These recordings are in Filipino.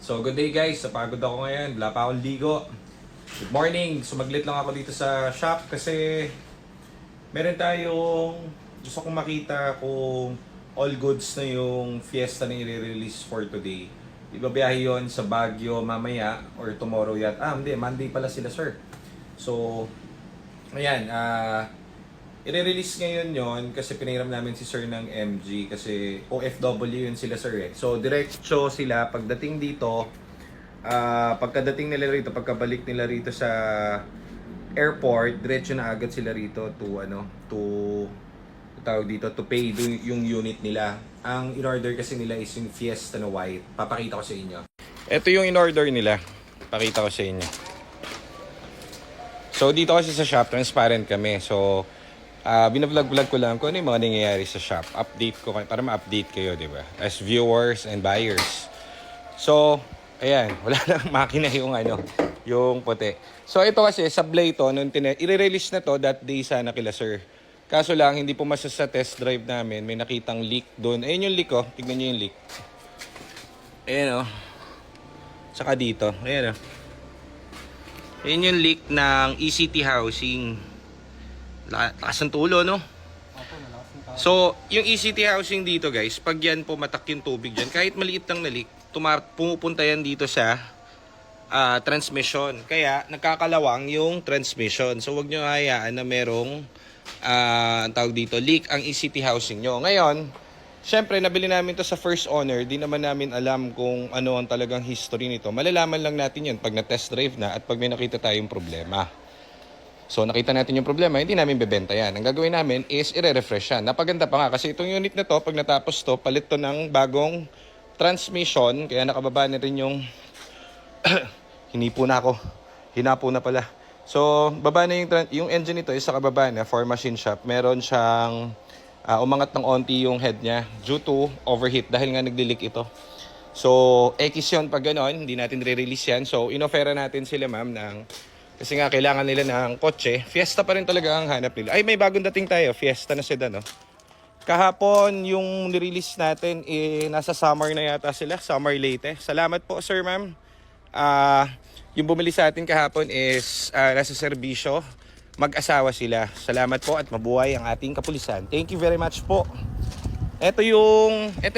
So good day guys, napagod ako ngayon, wala pa akong ligo. Good morning, sumaglit lang ako dito sa shop kasi meron tayong gusto kong makita kung all goods na yung Fiesta na i-release for today. Ibabiyahe yon sa Baguio mamaya or tomorrow yat. Hindi, Monday pala sila sir. So, ayan, i-release ngayon yon kasi pinahiram namin si sir ng MG kasi OFW yun sila sir eh. So, diretso sila pagdating dito, pagkadating nila rito, pagkabalik nila rito sa airport, diretso na agad sila rito to tawag dito, to pay yung unit nila. Ang in-order kasi nila is yung Fiesta na white. Papakita ko sa inyo. Ito yung in-order nila. Pakita ko sa inyo. So, dito kasi sa shop, transparent kami. So, binablog-vlog ko lang kung ano yung mga nangyayari sa shop. Update ko para ma-update kayo, di ba? As viewers and buyers. So, ayan, wala lang makina yung puti. So, ito kasi, sablay ito, i-release na to that day sana kila sir. Kaso lang, hindi pumasa sa test drive namin. May nakitang leak doon. Ayun yung leak, oh. Tignan nyo yung leak. Ayan, oh. Saka dito. Ayan, oh. Ayan yung leak ng ECT housing. Lakas ng tulo, no? So, yung ECT housing dito, guys, pag yan pumatak yung tubig dyan, kahit maliit lang na leak, pumupunta yan dito sa transmission. Kaya, nagkakalawang yung transmission. So, wag nyo hayaan na merong ang tawag dito, leak ang ECT housing nyo. Ngayon, syempre, nabili namin to sa first owner. Di naman namin alam kung ano ang talagang history nito. Malalaman lang natin yun pag na-test drive na at pag may nakita tayong problema. So, nakita natin yung problema, hindi namin bebenta yan. Ang gagawin namin is i-refresh yan. Napaganda pa nga kasi itong unit na to, pag natapos to, palit to ng bagong transmission. Kaya nakababa na rin yung hinapo na pala. So, baba na yung engine nito is sa kababa na for machine shop. Meron siyang umangat ng onti yung head niya due to overheat dahil nga nagdilik ito. So, X yun pag gano'n, hindi natin re-release yan. So, inofera natin sila ma'am kasi nga kailangan nila ng kotse. Fiesta pa rin talaga ang hanap nila. Ay, may bagong dating tayo. Fiesta na sedan, no? Kahapon, yung nirelease natin, nasa summer na yata sila. Summer late. Salamat po, sir, ma'am. Yung bumili sa atin kahapon is nasa serbisyo. Mag-asawa sila. Salamat po at mabuhay ang ating kapulisan. Thank you very much po. Ito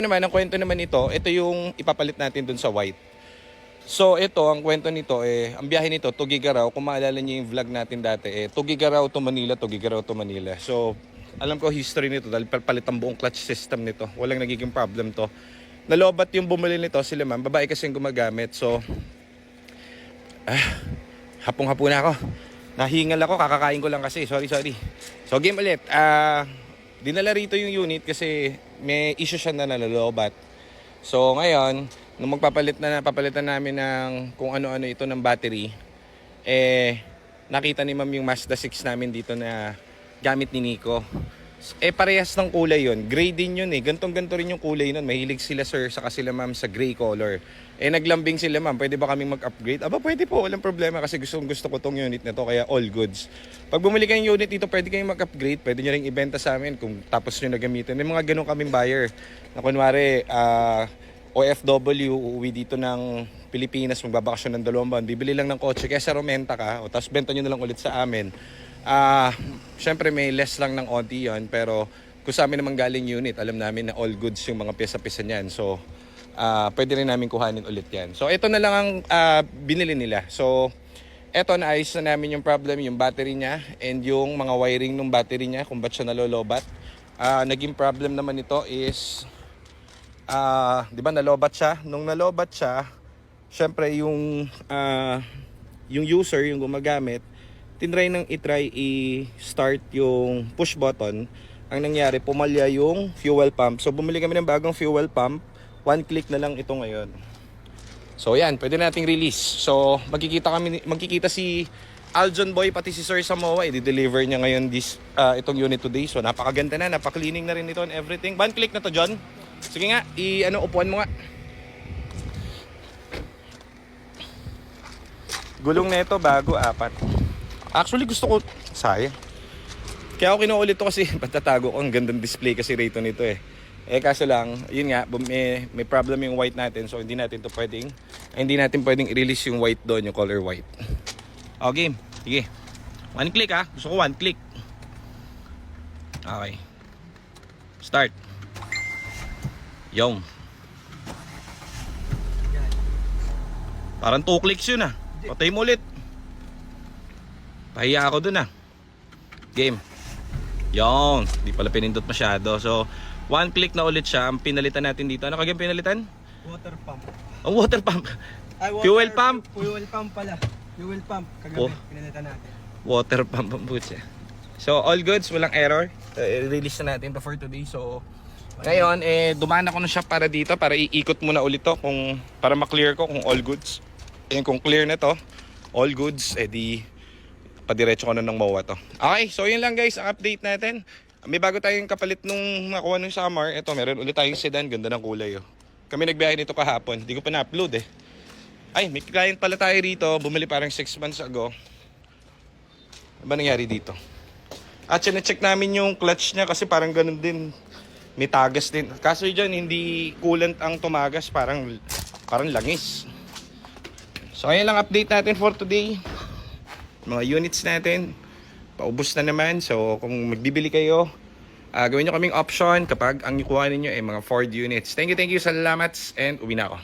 naman, ang kwento naman ito, ito yung ipapalit natin dun sa white. So ito, ang kwento nito, ang biyahe nito, Tugigaraw. Kung maalala niyo yung vlog natin dati, Tugigaraw to Manila, Tugigaraw to Manila. So, alam ko history nito dahil palit ang buong clutch system nito. Walang nagiging problem to. Nalobat yung bumili nito, sila ma'am. Babae kasi yung gumagamit. So, hapong-hapo na ako. Nahingal ako, kakakain ko lang kasi. Sorry. So, game ulit. Dinala rito yung unit kasi may issue siya na nalolobat. So, ngayon, nung papalitan namin ng kung ano-ano ito ng battery, nakita ni ma'am yung Mazda 6 namin dito na gamit ni Nico. Parehas ng kulay yun. Gray din yun Gantong-ganto rin yung kulay nun. Mahilig sila sir, saka sila ma'am sa gray color. Naglambing sila ma'am, pwede ba kaming mag-upgrade? Pwede po, walang problema kasi gusto ko tong unit na to, kaya all goods. Pag bumili kayong unit dito, pwede kayong mag-upgrade. Pwede nyo rin ibenta sa amin kung tapos nyo na gamitin. May mga ganun kaming buyer. Na kunwari, OFW, uuwi dito ng Pilipinas, magbabakasyon ng 2 buwan, bibili lang ng kotse, kaya sa Romenta ka, tapos benta nyo na lang ulit sa amin. Syempre may less lang ng onti yon, pero kung sa amin naman galing unit, alam namin na all goods yung mga pyesa-pyesa niyan. So, pwede rin namin kuhanin ulit yan. So, ito na lang ang binili nila. So, ito naayos na namin yung problem, yung battery niya and yung mga wiring ng battery niya, kung ba't siya nalolobat. Naging problem naman ito is, di ba nalobat siya? Nung nalobat siya, syempre yung user, yung gumagamit, tinry nang i-start yung push button. Ang nangyari, pumalya yung fuel pump. So, bumili kami ng bagong fuel pump. 1 click na lang ito ngayon. So, yan. Pwede nating release. So, magkikita si Aljon Boy, pati si Sir Samoa. I-deliver niya ngayon itong unit today. So, napakaganda na. Napaka-cleaning na rin ito and everything. 1 click na to, John. Sige nga. Upuan mo nga. Gulong na ito, bago, 4. Actually, gusto ko, sayang. Kaya ako kinuulit to kasi patatago ko. Ang gandang display kasi rito nito Kaso lang, yun nga, may problem yung white natin. So hindi natin pwedeng i-release yung white doon, yung color white. Okay, sige. One click ha. Gusto ko one click. Okay. Start. Yung. Parang 2 clicks yun ah. Patay mo ulit. Pahiya ako dun ah. Game. Yung. Di pala pinindot masyado. So, 1 click na ulit siya. Ang pinalitan natin dito. Ano kagyan pinalitan? Water pump. Ang water pump. Ay, Fuel pump. Fuel pump pala. Fuel pump. Kagabi, pinalitan natin. Water pump ang butya. So, all goods. Walang error. Release na natin to for today. So, ngayon, dumaan ako na siya para dito. Para iikot muna ulit to. Para ma-clear ko kung all goods. Kung clear na to, all goods, di padiretso ko na ng MOA to. Okay, so yun lang guys, ang update natin. May bago tayong kapalit nung nakuha nung summer. Ito, meron ulit tayong sedan. Ganda ng kulay. Oh. Kami nagbiyahe nito kahapon. Hindi ko pa na-upload eh. Ay, may client pala tayo rito. Bumili parang 6 months ago. Ano ba nangyari dito? At check namin yung clutch niya kasi parang ganun din. May tagas din. Kaso dyan, hindi coolant ang tumagas. Parang langis. So, ayun lang update natin for today. Mga units natin. Paubos na naman. So, kung magbibili kayo, gawin nyo kaming option kapag ang ikuha ninyo ay mga Ford units. Thank you, salamat, and uwi na ako.